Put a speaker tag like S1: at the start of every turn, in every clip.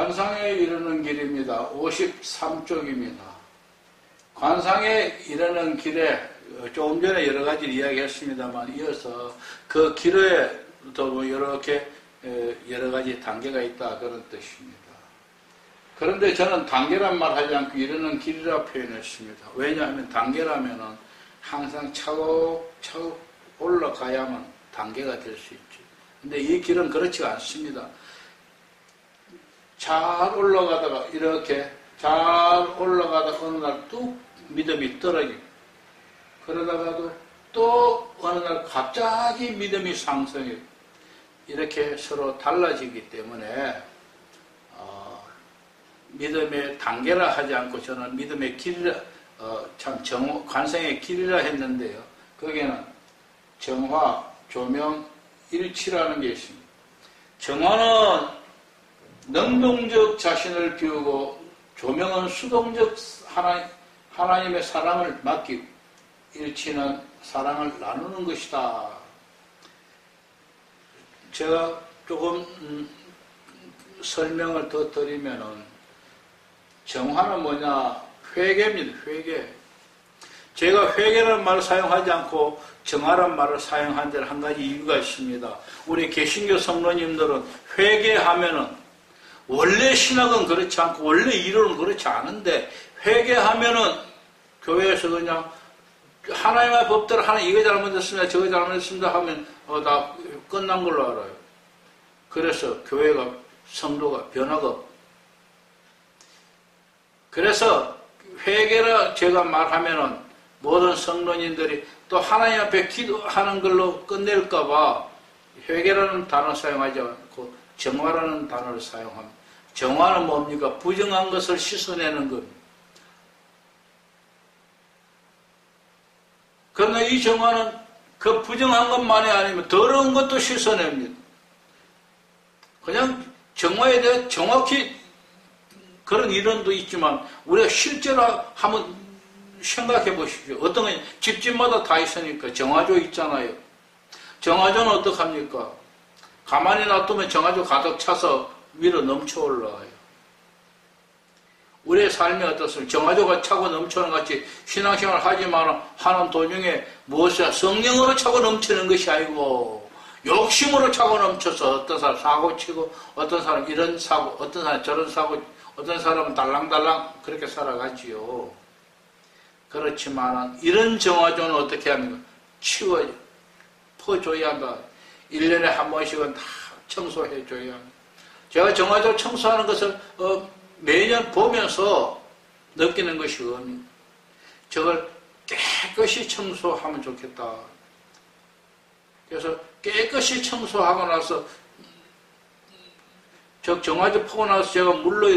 S1: 관상에 이르는 길입니다. 53쪽입니다. 관상에 이르는 길에 조금 전에 여러 가지를 이야기했습니다만 이어서 그 길에도 뭐 이렇게 여러 가지 단계가 있다 그런 뜻입니다. 그런데 저는 단계란 말 하지 않고 이르는 길이라 표현했습니다. 왜냐하면 단계라면은 항상 차곡차곡 올라가야만 단계가 될 수 있죠. 근데 이 길은 그렇지가 않습니다. 잘 올라가다가 이렇게 잘 올라가다가 어느 날 뚝 믿음이 떨어지고 그러다가도 또 어느 날 갑자기 믿음이 상승해 이렇게 서로 달라지기 때문에 믿음의 단계라 하지 않고 저는 믿음의 길이라 관성의 길이라 했는데요. 거기에는 정화, 조명, 일치라는 게 있습니다. 정화는 능동적 자신을 비우고 조명은 수동적 하나님의 사랑을 맡기고 일치는 사랑을 나누는 것이다. 제가 조금 설명을 더 드리면은 정화는 뭐냐? 회개입니다. 회개. 제가 회개라는 말을 사용하지 않고 정화라는 말을 사용한 데는 한 가지 이유가 있습니다. 우리 개신교 성도님들은 회개하면은 원래 신학은 그렇지 않고 원래 이론은 그렇지 않은데 회개하면은 교회에서 그냥 하나님의 법대로 하나님 이거 잘못했습니다. 저거 잘못했습니다 하면 다 끝난 걸로 알아요. 그래서 교회가 성도가 변화가 없고 그래서 회개라 제가 말하면은 모든 성도님들이 또 하나님 앞에 기도하는 걸로 끝낼까봐 회개라는 단어 사용하지 않고 정화라는 단어를 사용합니다. 정화는 뭡니까? 부정한 것을 씻어내는 겁니다. 그러나 이 정화는 그 부정한 것만이 아니면 더러운 것도 씻어냅니다. 그냥 정화에 대해 정확히 그런 이론도 있지만 우리가 실제로 한번 생각해 보십시오. 어떤 건 집집마다 다 있으니까 정화조 있잖아요. 정화조는 어떡합니까? 가만히 놔두면 정화조 가득 차서 위로 넘쳐 올라와요. 우리의 삶이 어떻습니까? 정화조가 차고 넘쳐는 같이 신앙생활을 하지만 하는 도중에 무엇이야? 성령으로 차고 넘치는 것이 아니고 욕심으로 차고 넘쳐서 어떤 사람 사고치고 어떤 사람 이런 사고 어떤 사람 저런 사고 어떤 사람은 달랑달랑 그렇게 살아가지요. 그렇지만 이런 정화조는 어떻게 합니까? 치워야 퍼줘야 한다. 1년에 한 번씩은 다 청소해줘야 합니다. 제가 정화조 청소하는 것을 매년 보면서 느끼는 것이 겁니다. 저걸 깨끗이 청소하면 좋겠다. 그래서 깨끗이 청소하고 나서 정화조 퍼고 나서 제가 물로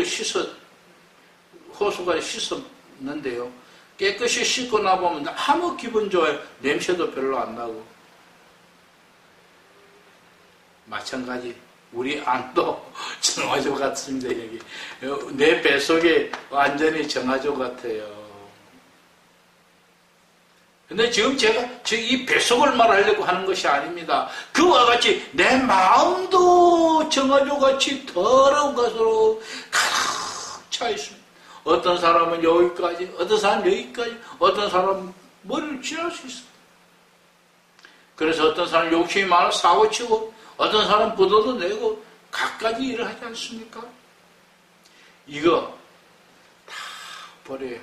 S1: 호수까지 씻었는데요. 깨끗이 씻고 나보면 너무 기분 좋아요. 냄새도 별로 안 나고. 마찬가지 우리 안도 정화조 같습니다. 여기 내 뱃속에 완전히 정화조 같아요. 근데 지금 제가 이 뱃속을 말하려고 하는 것이 아닙니다. 그와 같이 내 마음도 정화조같이 더러운 것으로 가득 차 있습니다. 어떤 사람은 여기까지, 어떤 사람은 여기까지, 어떤 사람은 머리를 지날 수 있습니다. 그래서 어떤 사람은 욕심이 많아 사고치고 어떤 사람은 부도도 내고 갖가지 일을 하지 않습니까? 이거 다 버려요.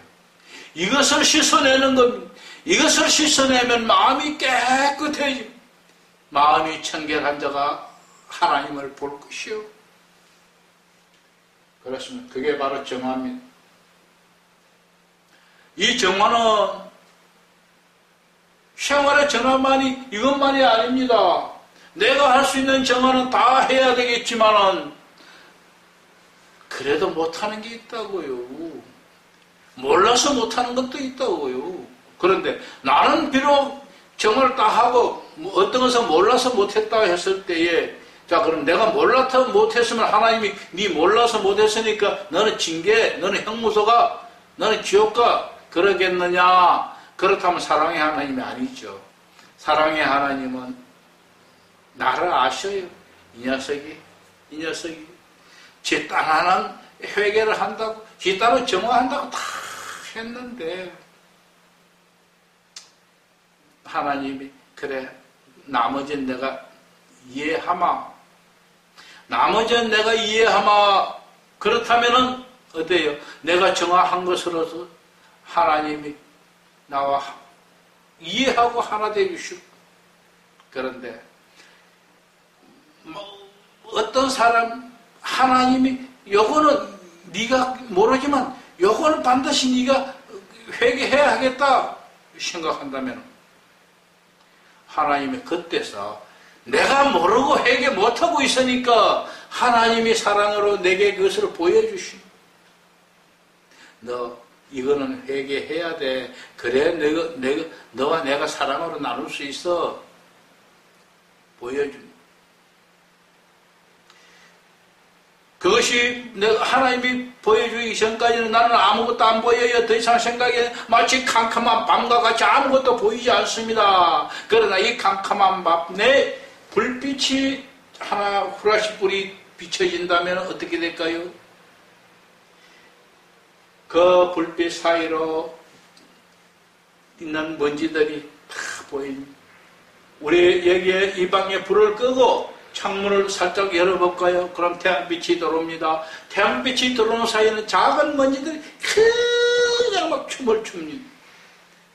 S1: 이것을 씻어내는 겁니다. 이것을 씻어내면 마음이 깨끗해지고 마음이 청결한 자가 하나님을 볼 것이요. 그렇습니다. 그게 바로 정화입니다. 이 정화는 생활의 정화만이 이것만이 아닙니다. 내가 할 수 있는 정화는 다 해야 되겠지만은 그래도 못하는 게 있다고요. 몰라서 못하는 것도 있다고요. 그런데 나는 비록 정화를 다 하고 어떤 것을 몰라서 못했다 했을 때에 자 그럼 내가 몰라서 못했으면 하나님이 네 몰라서 못했으니까 너는 징계, 너는 형무소가, 너는 지옥가 그러겠느냐? 그렇다면 사랑의 하나님이 아니죠. 사랑의 하나님은 나를 아셔요. 이 녀석이 지 딴 하나는 회개를 한다고, 지 따로 정화한다고 다 했는데, 하나님이, 그래, 나머지는 내가 이해하마. 나머지는 내가 이해하마. 그렇다면은, 어때요? 내가 정화한 것으로서 하나님이 나와 이해하고 하나 되주시고. 그런데, 어떤 사람, 하나님이, 요거는 네가 모르지만, 요거는 반드시 네가 회개해야 하겠다 생각한다면, 하나님이 그때서 내가 모르고 회개 못하고 있으니까 하나님이 사랑으로 내게 그것을 보여주시오. 너 이거는 회개해야 돼. 그래 너와 내가 사랑으로 나눌 수 있어. 보여줍니다. 그것이 하나님이 보여주기 전까지는 나는 아무것도 안 보여요. 더 이상 생각이 마치 캄캄한 밤과 같이 아무것도 보이지 않습니다. 그러나 이 캄캄한 밤 내 불빛이 하나 후라시 불이 비춰진다면 어떻게 될까요? 그 불빛 사이로 있는 먼지들이 다 보입니다. 우리 여기에 이 방에 불을 끄고 창문을 살짝 열어볼까요? 그럼 태양빛이 들어옵니다. 태양빛이 들어오는 사이에는 작은 먼지들이 그냥 막 춤을 춥니다.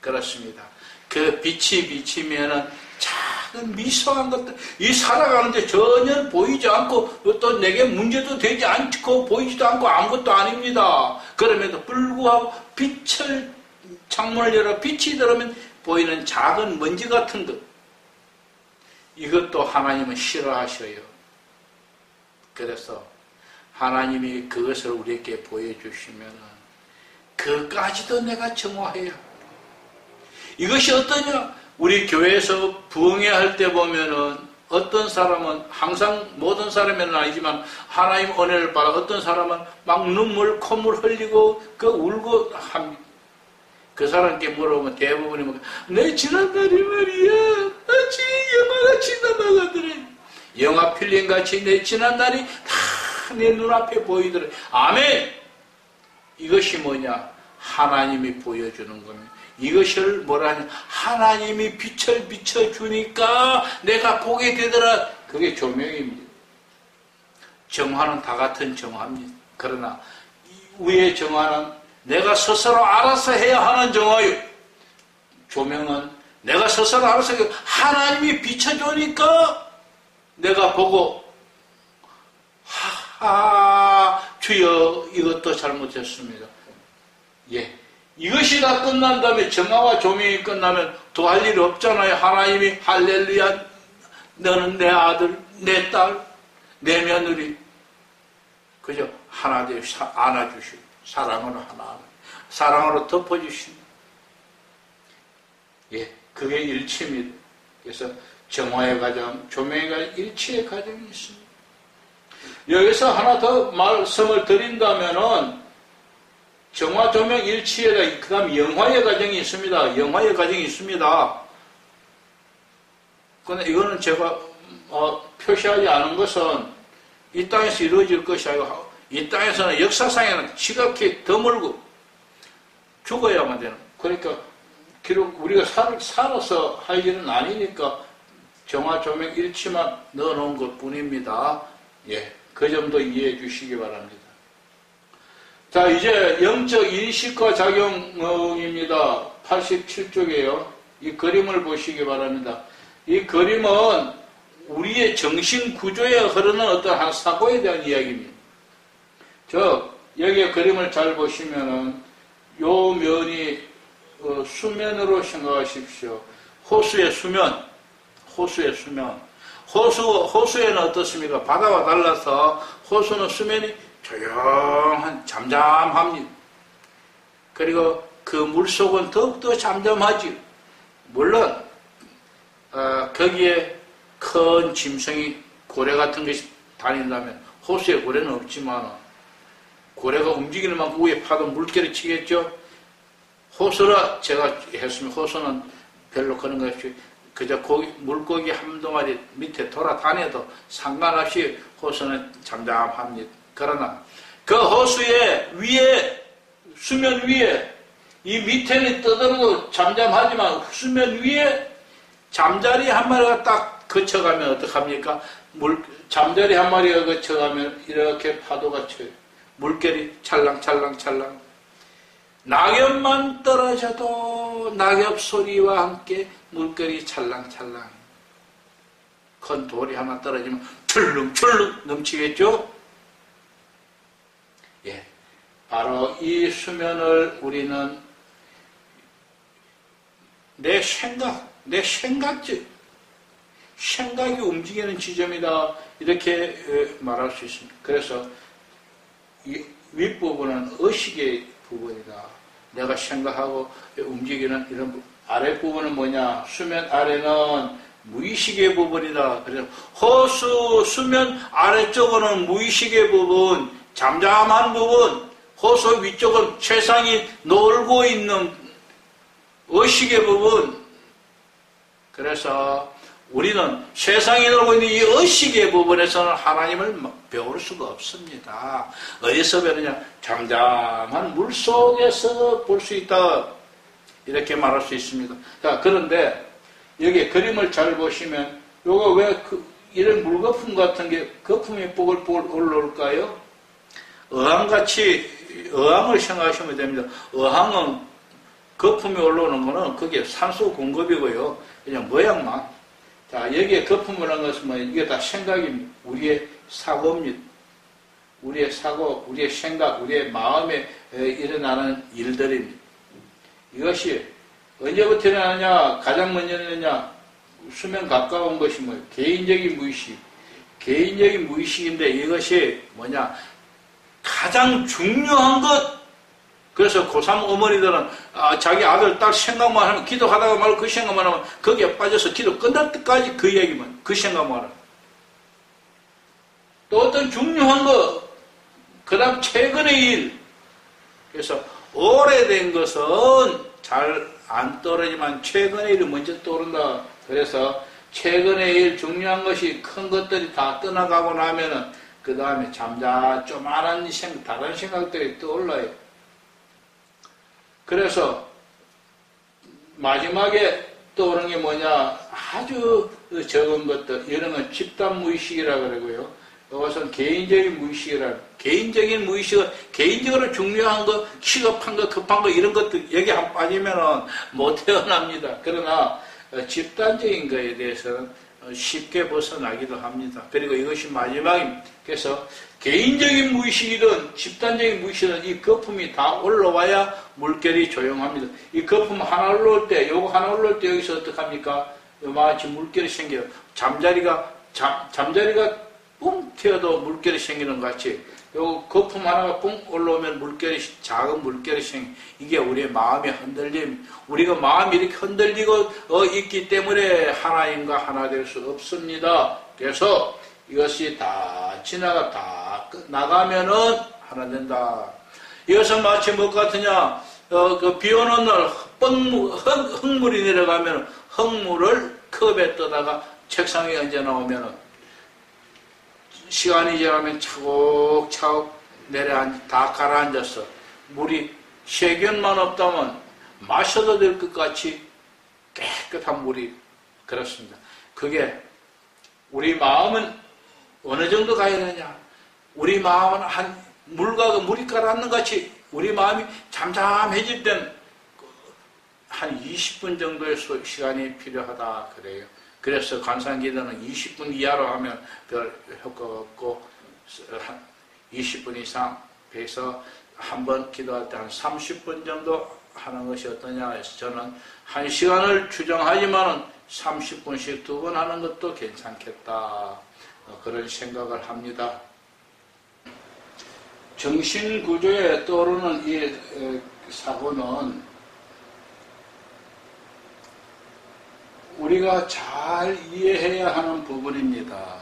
S1: 그렇습니다. 그 빛이 비치면은 작은 미소한 것들, 이 살아가는데 전혀 보이지 않고 또 내게 문제도 되지 않고 보이지도 않고 아무것도 아닙니다. 그럼에도 불구하고 빛을, 창문을 열어 빛이 들어오면 보이는 작은 먼지 같은 것, 이것도 하나님은 싫어하셔요. 그래서 하나님이 그것을 우리에게 보여주시면 그까지도 내가 정화해야 합니다. 이것이 어떠냐? 우리 교회에서 부흥회 할 때 보면은 어떤 사람은 항상 모든 사람은 아니지만 하나님 은혜를 받아 어떤 사람은 막 눈물, 콧물 흘리고 울고 합니다. 그 사람께 물어보면 대부분이 내 지난날이 말이야. 마치 영화같이 넘어가더래. 영화 필름같이 내 지난날이 다 내 눈앞에 보이더래. 아멘! 이것이 뭐냐? 하나님이 보여주는 겁니다. 이것을 뭐라 하냐? 하나님이 빛을 비춰주니까 내가 보게 되더라. 그게 조명입니다. 정화는 다 같은 정화입니다. 그러나 위의 정화는 내가 스스로 알아서 해야 하는 정화요. 조명은 내가 스스로 알아서 해야 하나님이 비춰주니까 내가 보고 주여 이것도 잘못했습니다. 예, 이것이 다 끝난 다음에 정화와 조명이 끝나면 더 할 일이 없잖아요. 하나님이 할렐루야 너는 내 아들, 내 딸, 내 며느리 그저 하나 되어 안아주시고 사랑으로 하나, 사랑으로 덮어주십니다. 예, 그게 일치입니다. 그래서 정화의 과정, 조명의 과정, 일치의 과정이 있습니다. 여기서 하나 더 말씀을 드린다면은 정화, 조명, 일치에 그 다음 영화의 과정이 있습니다. 영화의 과정이 있습니다. 그런데 이거는 제가 표시하지 않은 것은 이 땅에서 이루어질 것이 아니고 이 땅에서는 역사상에는 지각히 드물고 죽어야만 되는. 그러니까 기록 우리가 살아서 할 일은 아니니까 정화, 조명, 일치만 넣어놓은 것 뿐입니다. 예, 그 점도 이해해 주시기 바랍니다. 자, 이제 영적 인식과 작용입니다. 87쪽이에요. 이 그림을 보시기 바랍니다. 이 그림은 우리의 정신 구조에 흐르는 어떤 한 사고에 대한 이야기입니다. 여기에 그림을 잘 보시면은 요 면이 수면으로 생각하십시오. 호수의 수면, 호수의 수면. 호수에는 어떻습니까? 바다와 달라서 호수는 수면이 조용한, 잠잠합니다. 그리고 그 물속은 더욱더 잠잠하지. 물론 거기에 큰 짐승이 고래 같은 것이 다닌다면 호수에 고래는 없지만 고래가 움직이는 만큼 위에 파도 물결이 치겠죠. 호수라 제가 했으면 호수는 별로 그런 것 없이 그저 물고기 한두 마리 밑에 돌아다녀도 상관없이 호수는 잠잠합니다. 그러나 그 호수의 위에, 수면 위에, 이 밑에는 떠들어도 잠잠하지만 수면 위에 잠자리 한 마리가 딱 거쳐가면 어떡합니까? 잠자리 한 마리가 거쳐가면 이렇게 파도가 쳐요. 물결이 찰랑찰랑찰랑. 낙엽만 떨어져도 낙엽 소리와 함께 물결이 찰랑찰랑. 큰 돌이 하나 떨어지면 출렁출렁 넘치겠죠? 예, 바로 이 수면을 우리는 내 생각지, 생각이 움직이는 지점이다. 이렇게 말할 수 있습니다. 그래서 이 윗부분은 의식의 부분이다. 내가 생각하고 움직이는 이런 부분. 아랫부분은 뭐냐? 수면 아래는 무의식의 부분이다. 그래서 호수 수면 아래쪽은 무의식의 부분, 잠잠한 부분, 호수 위쪽은 세상이 놀고 있는 의식의 부분. 그래서 우리는 세상이 놀고 있는 이 의식의 부분에서는 하나님을 배울 수가 없습니다. 어디서 배우느냐? 잠잠한 물 속에서 볼 수 있다. 이렇게 말할 수 있습니다. 자, 그런데 여기 그림을 잘 보시면 요거 왜 이런 물거품 같은 게 거품이 뽀글뽀글 올라올까요? 어항같이 어항을 생각하시면 됩니다. 어항은 거품이 올라오는 거는 그게 산소 공급이고요. 그냥 모양만. 자, 여기에 거품을 한 것은 뭐 이게 다 생각입니다. 우리의 사고입니다. 우리의 사고, 우리의 생각, 우리의 마음에 일어나는 일들입니다. 이것이 언제부터 일어나냐? 가장 먼저 일어나냐? 수면 가까운 것이 뭐예요? 개인적인 무의식. 개인적인 무의식인데 이것이 뭐냐? 가장 중요한 것. 그래서 고3 어머니들은 자기 아들, 딸 생각만 하면, 기도하다가 말고 그 생각만 하면 거기에 빠져서 기도 끝날 때까지 그 얘기만, 그 생각만 하면. 또 어떤 중요한 것, 그 다음 최근의 일. 그래서 오래된 것은 잘 안 떠오르지만 최근의 일이 먼저 떠오른다. 그래서 최근의 일, 중요한 것이 큰 것들이 다 떠나가고 나면은 그 다음에 조만한 다른 생각들이 떠올라요. 그래서 마지막에 떠오르는 게 뭐냐? 아주 적은 것들, 이런 건 집단 무의식이라 그러고요. 이것은 개인적인 무의식이라. 개인적인 무의식은 개인적으로 중요한 거, 시급한 거, 급한 거 이런 것들 여기 한 빠지면은 못 태어납니다. 그러나 집단적인 거에 대해서는 쉽게 벗어나기도 합니다. 그리고 이것이 마지막입니다. 그래서 개인적인 무의식이든 집단적인 무의식이든 이 거품이 다 올라와야 물결이 조용합니다. 이 거품 하나 올라올 때, 요거 하나 올라올 때 여기서 어떡합니까? 마치 물결이 생겨요. 잠자리가 뿡 튀어도 물결이 생기는 것 같이 요 거품 하나가 뿡 올라오면 작은 물결이 생겨. 이게 우리의 마음의 흔들림. 우리가 마음이 이렇게 흔들리고 있기 때문에 하나님과 하나 될 수 없습니다. 그래서 이것이 다 나가면은 하나 된다. 이것은 마치 뭐 같으냐? 비 오는 날 흙물이 내려가면 흙물을 컵에 떠다가 책상에 얹어 놓으면은 시간이 지나면 차곡차곡 다 가라앉았어. 물이 세균만 없다면 마셔도 될 것 같이 깨끗한 물이 그렇습니다. 그게 우리 마음은 어느 정도 가야 되냐? 우리 마음은 물이 가라앉는 같이 우리 마음이 잠잠해질 땐 한 20분 정도의 시간이 필요하다 그래요. 그래서 관상기도는 20분 이하로 하면 별 효과가 없고 20분 이상 해서 한 번 기도할 때 한 30분 정도 하는 것이 어떠냐 해서 저는 1시간을 추정하지만 30분씩 2번 하는 것도 괜찮겠다. 그런 생각을 합니다. 정신구조에 떠오르는 이 사고는 우리가 잘 이해해야 하는 부분입니다.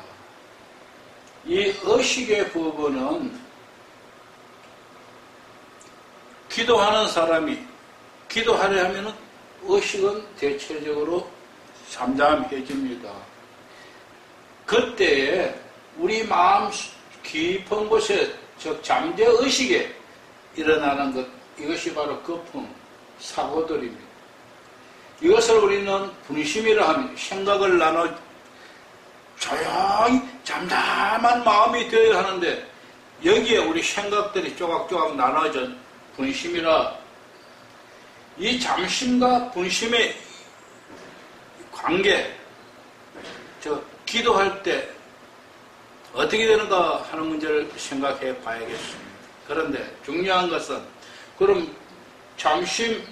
S1: 이 의식의 부분은 기도하는 사람이 기도하려 하면 의식은 대체적으로 잠잠해집니다. 그때에 우리 마음 깊은 곳에 즉 잠재의식에 일어나는 것, 이것이 바로 거품, 사고들입니다. 이것을 우리는 분심이라 합니다. 생각을 나눠 조용히 잠잠한 마음이 되어야 하는데 여기에 우리 생각들이 조각조각 나눠져 분심이라. 이 잠심과 분심의 관계, 기도할 때 어떻게 되는가 하는 문제를 생각해 봐야겠습니다. 그런데 중요한 것은 그럼 잠심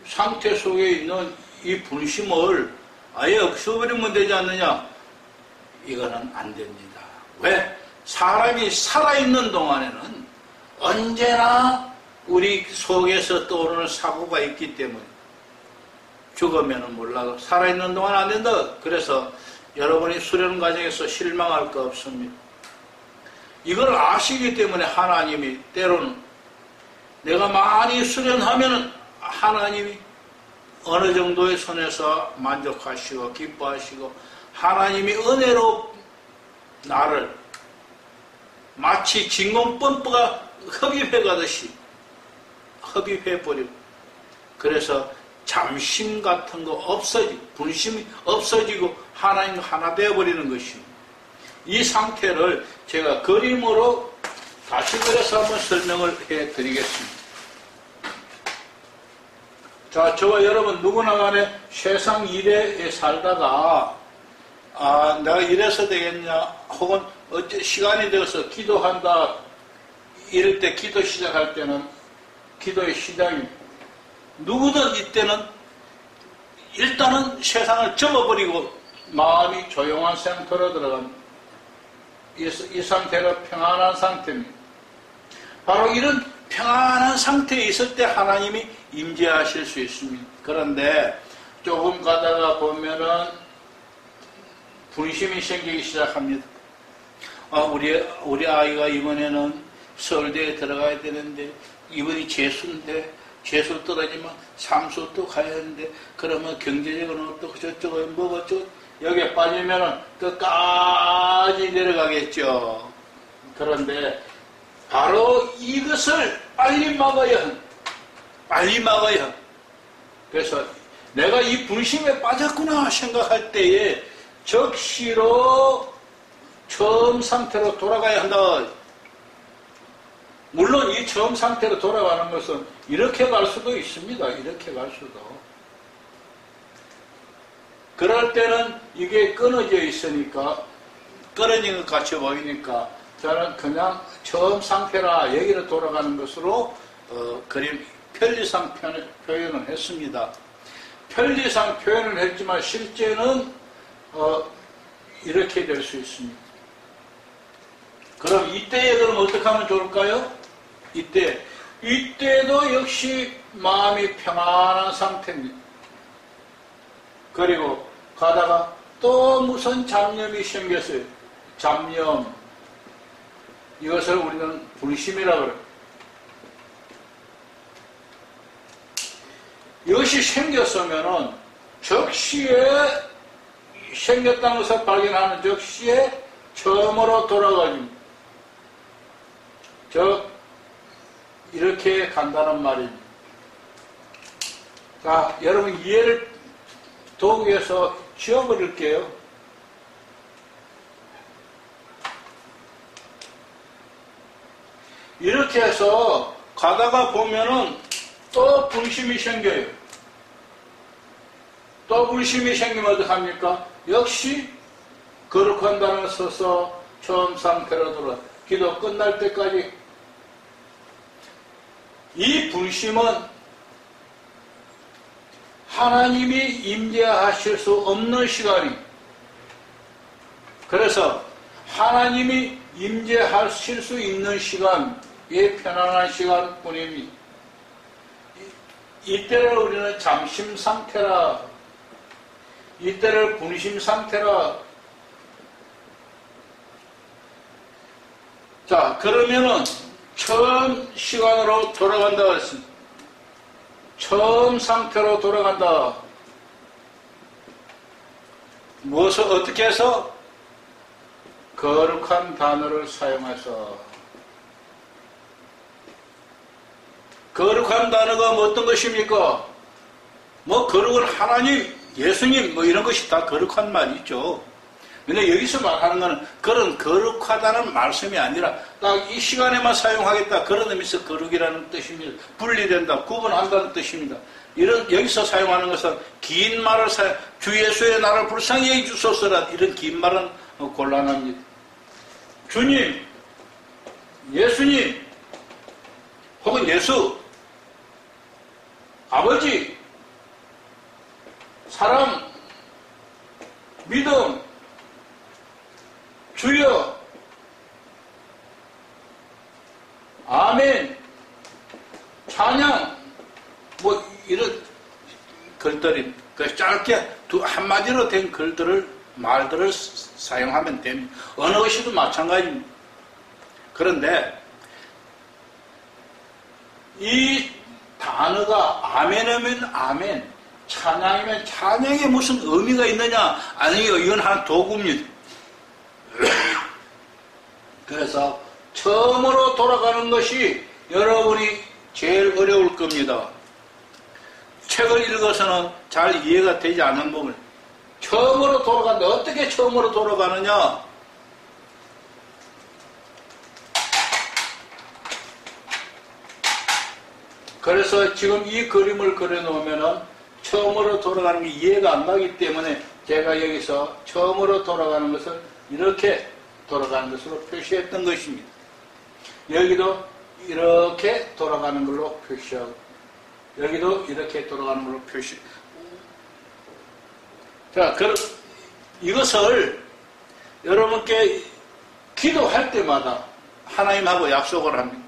S1: 상태 속에 있는 이 분심을 아예 없애버리면 되지 않느냐? 이거는 안 됩니다. 왜? 사람이 살아있는 동안에는 언제나 우리 속에서 떠오르는 사고가 있기 때문에 죽으면은 몰라도 살아있는 동안 안 된다. 그래서 여러분이 수련 과정에서 실망할 거 없습니다. 이걸 아시기 때문에 하나님이 때로는 내가 많이 수련하면은 하나님이 어느 정도의 선에서 만족하시고 기뻐하시고 하나님이 은혜로 나를 마치 진공펌프가 흡입해 가듯이 흡입해 버리고 그래서 잠심 같은 거 없어지고 분심이 없어지고 하나님과 하나 되어버리는 것입니다. 이 상태를 제가 그림으로 다시 그려서 한번 설명을 해드리겠습니다. 자, 저와 여러분 누구나 간에 세상 일에 살다가 내가 이래서 되겠냐 혹은 어째 시간이 되어서 기도한다 이럴 때 기도 시작할 때는 기도의 시작입니다. 누구든 이때는 일단은 세상을 접어버리고 마음이 조용한 상태로 들어갑니다. 이 상태가 평안한 상태입니다. 바로 이런 평안한 상태에 있을 때 하나님이 임재하실 수 있습니다. 그런데 조금 가다가 보면은 분심이 생기기 시작합니다. 우리 아이가 이번에는 서울대에 들어가야 되는데 이번이 재수인데 재수 떨어지면 삼수 또 가야 하는데 그러면 경제적으로 어떻고 저쪽은 뭐고 저쩌고 여기에 빠지면은 끝까지 내려가겠죠. 그런데 바로 이것을 빨리 막아야 한. 그래서 내가 이 분심에 빠졌구나 생각할 때에 적시로 처음 상태로 돌아가야 한다. 물론 이 처음 상태로 돌아가는 것은 이렇게 갈 수도 있습니다. 이렇게 갈 수도. 그럴 때는 이게 끊어져 있으니까 끊어진 것 같이 보이니까 저는 그냥 처음 상태라 여기로 돌아가는 것으로 그림 편리상 표현을 했습니다. 편리상 표현을 했지만 실제는 이렇게 될 수 있습니다. 그럼 이때에 그럼 어떻게 하면 좋을까요? 이때도 역시 마음이 평안한 상태입니다. 그리고 가다가 또 무슨 잡념이 생겼어요. 잡념. 이것을 우리는 분심이라고 그래요. 이것이 생겼으면은 적시에 생겼다는 것을 발견하는 적시에 처음으로 돌아가줍니다. 이렇게 간다는 말입니다. 자, 여러분 이해를 도우기 위해서 지워버릴게요. 이렇게 해서 가다가 보면은 또 분심이 생겨요. 또 분심이 생기면 어떡합니까? 역시 거룩한다는 서서 처음 상태로 돌아 기도 끝날 때까지 이 분심은 하나님이 임재하실 수 없는 시간입니다. 그래서 하나님이 임재하실 수 있는 시간, 이 편안한 시간뿐입니다. 이때를 우리는 잠심 상태라, 이때를 분심 상태라. 자, 그러면은 처음 시간으로 돌아간다고 했습니다. 처음 상태로 돌아간다. 무엇을 어떻게 해서? 거룩한 단어를 사용해서 거룩한 단어가 뭐 어떤 것입니까? 뭐 거룩은 하나님, 예수님 뭐 이런 것이 다 거룩한 말이죠. 근데 여기서 말하는 것은 그런 거룩하다는 말씀이 아니라 딱 이 시간에만 사용하겠다 그런 의미에서 거룩이라는 뜻입니다. 분리된다, 구분한다는 뜻입니다. 이런 여기서 사용하는 것은 긴 말을 주 예수의 나를 불쌍히 여기주소서라 이런 긴 말은 곤란합니다. 주님, 예수님, 혹은 예수, 아버지, 사랑, 믿음, 주여, 아멘, 찬양, 뭐 이런 글들이 짧게 한마디로 된 말들을 사용하면 됩니다. 어느 것이도 마찬가지입니다. 그런데 이 단어가 아멘이면 아멘, 찬양이면 찬양에 무슨 의미가 있느냐? 아니요, 이건 한 도구입니다. 그래서 처음으로 돌아가는 것이 여러분이 제일 어려울 겁니다. 책을 읽어서는 잘 이해가 되지 않는 부분. 처음으로 돌아간다. 어떻게 처음으로 돌아가느냐? 그래서 지금 이 그림을 그려놓으면은 처음으로 돌아가는 게 이해가 안 가기 때문에 제가 여기서 처음으로 돌아가는 것을 이렇게 돌아가는 것으로 표시했던 것입니다. 여기도 이렇게 돌아가는 걸로 표시하고 여기도 이렇게 돌아가는 걸로 표시. 자, 이것을 여러분께 기도할 때마다 하나님하고 약속을 합니다.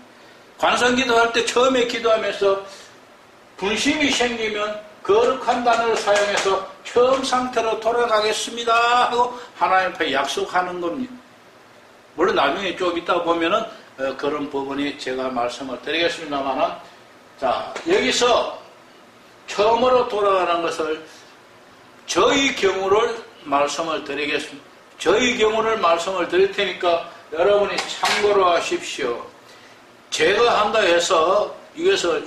S1: 관성 기도할 때 처음에 기도하면서 분심이 생기면 거룩한 단어를 사용해서 처음 상태로 돌아가겠습니다 하고 하나님 앞에 약속하는 겁니다. 물론 나중에 좀 이따 보면은 그런 부분이 제가 말씀을 드리겠습니다만은, 자, 여기서 처음으로 돌아가는 것을 저희 경우를 말씀을 드리겠습니다. 저희 경우를 말씀을 드릴 테니까 여러분이 참고로 하십시오. 제가 한다 해서 이것을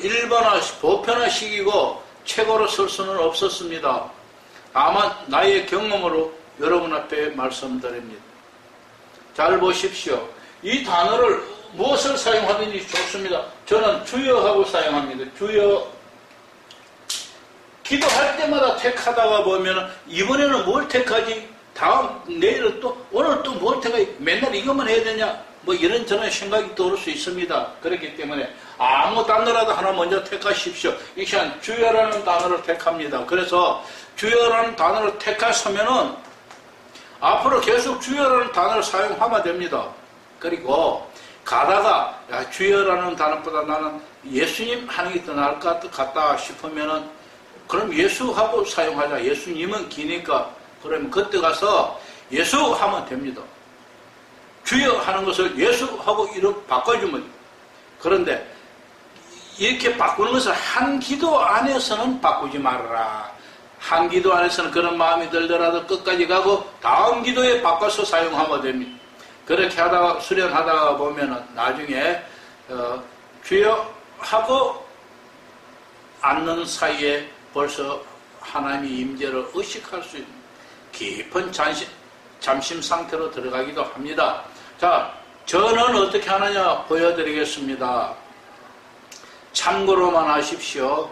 S1: 보편화시키고 책으로 쓸 수는 없었습니다. 다만 나의 경험으로 여러분 앞에 말씀드립니다. 잘 보십시오. 이 단어를 무엇을 사용하든지 좋습니다. 저는 주여하고 사용합니다. 주여. 기도할 때마다 택하다가 보면 이번에는 뭘 택하지? 내일은 또 오늘 또 뭘 택하지? 맨날 이것만 해야 되냐? 뭐 이런저런 생각이 떠오를 수 있습니다. 그렇기 때문에 아무 단어라도 하나 먼저 택하십시오. 이 시간 주여라는 단어를 택합니다. 그래서 주여라는 단어를 택하시면은 앞으로 계속 주여라는 단어를 사용하면 됩니다. 그리고 가다가 주여라는 단어보다 나는 예수님 하는 게 더 나을 것 같다 싶으면은 그럼 예수하고 사용하자. 예수님은 기니까 그러면 그때 가서 예수 하면 됩니다. 주여 하는 것을 예수하고 이렇게 바꿔주면. 그런데 이렇게 바꾸는 것을 한 기도 안에서는 바꾸지 말아라. 한 기도 안에서는 그런 마음이 들더라도 끝까지 가고 다음 기도에 바꿔서 사용하면 됩니다. 그렇게 하다가 수련하다가 보면은 나중에 주여 하고 앉는 사이에 벌써 하나님의 임재를 의식할 수 있는 깊은 잠심 상태로 들어가기도 합니다. 자, 저는 어떻게 하느냐 보여드리겠습니다. 참고로만 하십시오.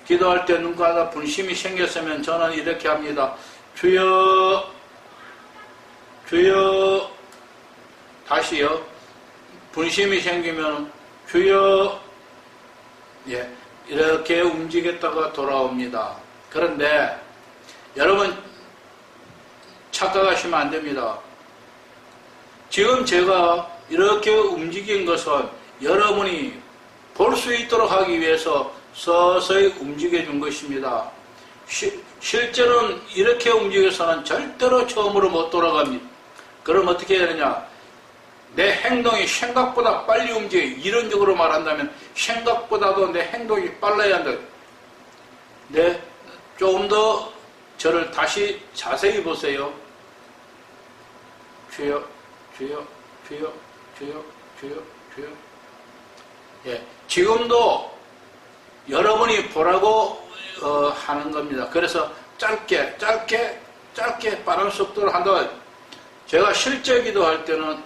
S1: 기도할 때 누군가 분심이 생겼으면 저는 이렇게 합니다. 주여, 주여, 다시요. 분심이 생기면 주여, 예, 이렇게 움직였다가 돌아옵니다. 그런데 여러분 착각하시면 안 됩니다. 지금 제가 이렇게 움직인 것은 여러분이 볼 수 있도록 하기 위해서 서서히 움직여준 것입니다. 실제로는 이렇게 움직여서는 절대로 처음으로 못 돌아갑니다. 그럼 어떻게 해야 되냐? 내 행동이 생각보다 빨리 움직여. 이론적으로 말한다면 생각보다도 내 행동이 빨라야 한다. 네, 조금 더 저를 다시 자세히 보세요. 주여, 주여, 주여, 주여, 주여, 주여. 예, 지금도 여러분이 보라고 하는 겁니다. 그래서 짧게 빠른 속도로 한다고. 제가 실제 기도할 때는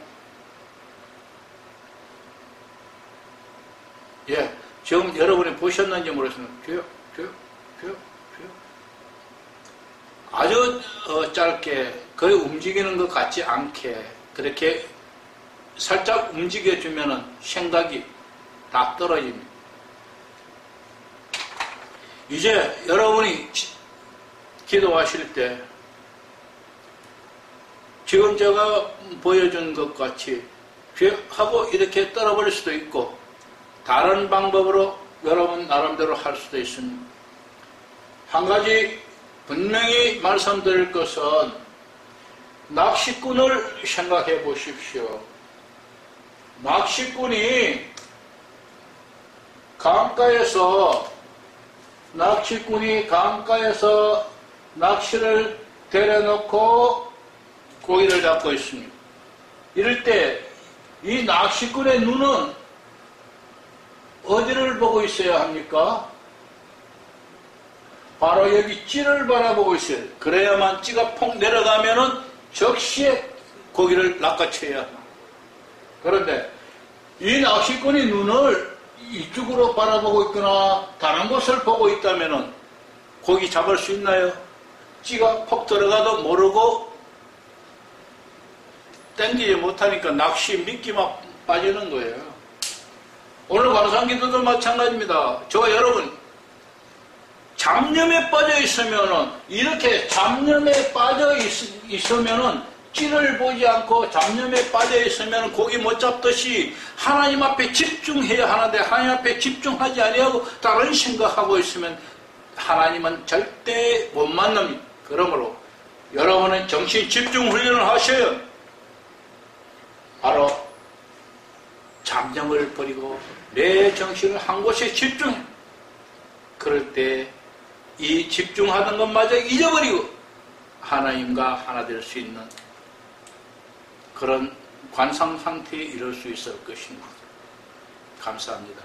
S1: 예, 지금 여러분이 보셨는지 모르겠습니다. 주여, 주여, 주여, 주여. 아주 짧게 거의 움직이는 것 같지 않게 그렇게 살짝 움직여주면은 생각이 다 떨어집니다. 이제 여러분이 기도하실 때 지금 제가 보여준 것 같이 하고 이렇게 떨어버릴 수도 있고 다른 방법으로 여러분 나름대로 할 수도 있습니다. 한 가지 분명히 말씀드릴 것은 낚시꾼을 생각해 보십시오. 낚시꾼이 강가에서 낚시를 데려놓고 고기를 잡고 있습니다. 이럴 때 이 낚시꾼의 눈은 어디를 보고 있어야 합니까? 바로 여기 찌를 바라보고 있어요. 그래야만 찌가 폭 내려가면은 적시에 고기를 낚아채야 합니다. 그런데 이 낚시꾼이 눈을 이쪽으로 바라보고 있거나 다른 곳을 보고 있다면은 고기 잡을 수 있나요? 찌가 폭 들어가도 모르고 땡기지 못하니까 낚시 미끼만 빠지는 거예요. 오늘 관상기도도 마찬가지입니다. 저와 여러분 잡념에 빠져 있으면은 이렇게 잡념에 빠져 있으면은 찌를 보지 않고 잡념에 빠져 있으면 고기 못 잡듯이 하나님 앞에 집중해야 하는데 하나님 앞에 집중하지 아니하고 다른 생각하고 있으면 하나님은 절대 못 만납니다. 그러므로 여러분은 정신 집중 훈련을 하셔요. 바로 잡념을 버리고 내 정신을 한 곳에 집중해. 그럴 때 이 집중하던 것마저 잊어버리고 하나님과 하나 될 수 있는 그런 관상 상태에 이를 수 있을 것입니다. 감사합니다.